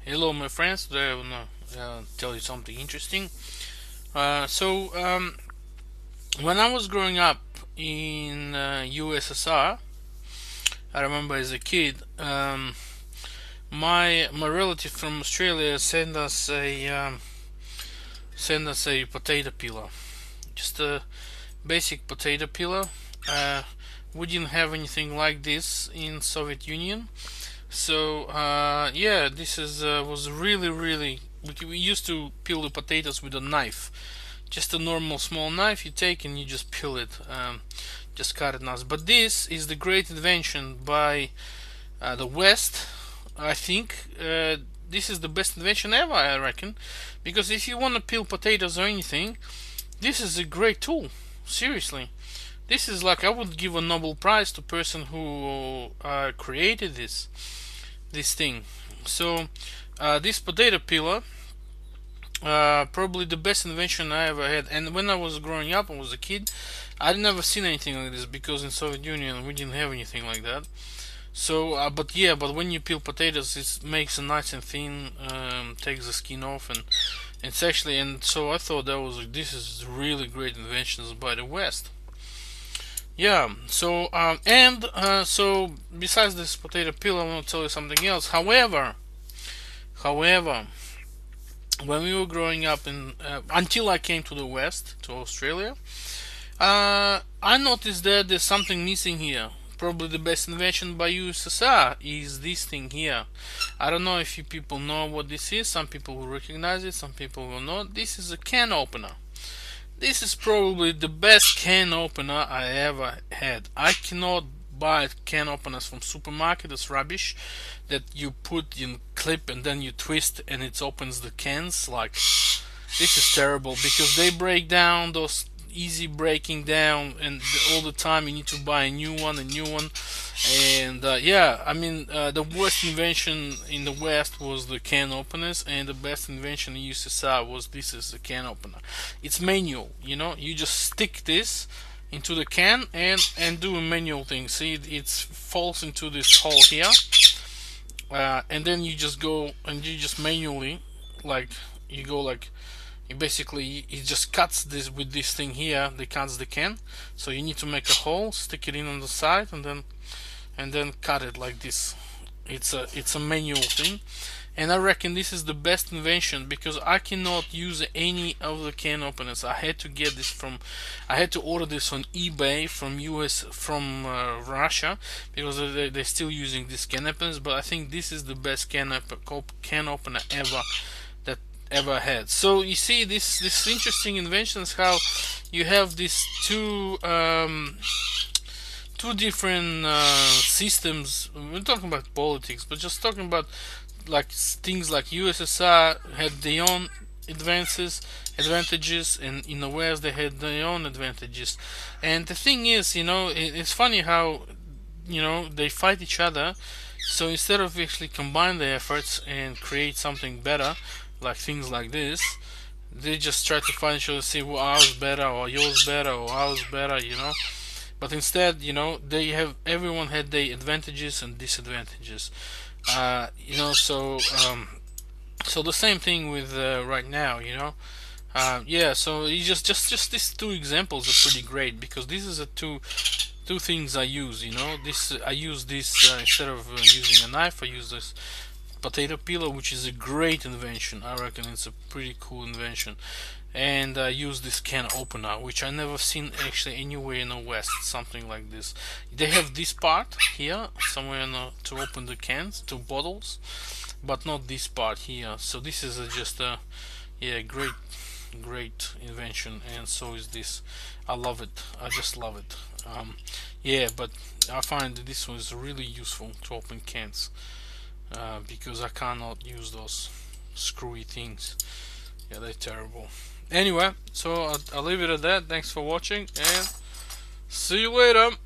Hello, my friends. Today I wanna tell you something interesting. When I was growing up in USSR, I remember as a kid, my relative from Australia sent us a potato peeler, just a basic potato peeler. Uh, we didn't have anything like this in Soviet Union. So this is was really we used to peel the potatoes with a knife, just a normal small knife you take and you just peel it, just cut it nice. But this is the great invention by the West. I think this is the best invention ever, I reckon, because if you want to peel potatoes or anything, this is a great tool. Seriously, this is like I would give a Nobel Prize to person who created this thing. So this potato peeler, probably the best invention I ever had. And when I was growing up, I was a kid, I'd never seen anything like this because in Soviet Union we didn't have anything like that. But when you peel potatoes, it makes it nice and thin, takes the skin off, and it's actually. And so I thought that was this is really great inventions by the West. Yeah. So besides this potato peel, I want to tell you something else. However, when we were growing up in until I came to the West to Australia, I noticed that there's something missing here. Probably the best invention by USSR is this thing here. I don't know if you people know what this is. Some people will recognize it, some people will not. This is a can opener. This is probably the best can opener I ever had. I cannot buy can openers from supermarket. It's rubbish that you put in clip and then you twist and it opens the cans. Like, this is terrible because they break down, those easy breaking down, and all the time you need to buy a new one. And the worst invention in the West was the can openers, and the best invention in USSR was this is a can opener. It's manual, you just stick this into the can and do a manual thing. See, it falls into this hole here, and then you just go and you just manually, like, you go like, it just cuts this with this thing here. They cuts the can, so you need to make a hole, stick it in on the side, and then cut it like this. It's a manual thing, and I reckon this is the best invention because I cannot use any of the can openers. I had to order this on eBay from Russia, because they're still using these can openers. But I think this is the best can opener ever had. So you see, this interesting inventions, how you have these two different systems. We're talking about politics, but just talking about like things like USSR had their own advantages, and in the West they had their own advantages. And the thing is, it's funny how they fight each other. So instead of actually combine their efforts and create something better, like things like this, they just try to find each other, say, well, ours better, or yours better, or ours better. But instead, everyone had their advantages and disadvantages. Uh, you know, so um, so the same thing with right now. So you just these two examples are pretty great because this is a two things I use. This I use this instead of using a knife. I use this potato peeler, which is a great invention. I reckon it's a pretty cool invention. And I use this can opener, which I never seen actually anywhere in the West. Something like this. They have this part here somewhere to open the cans, to bottles, but not this part here. So this is just a great invention, and so is this. I love it. I just love it. But I find that this one is really useful to open cans. Because I cannot use those screwy things. Yeah, they're terrible. Anyway, so I'll leave it at that. Thanks for watching, and see you later.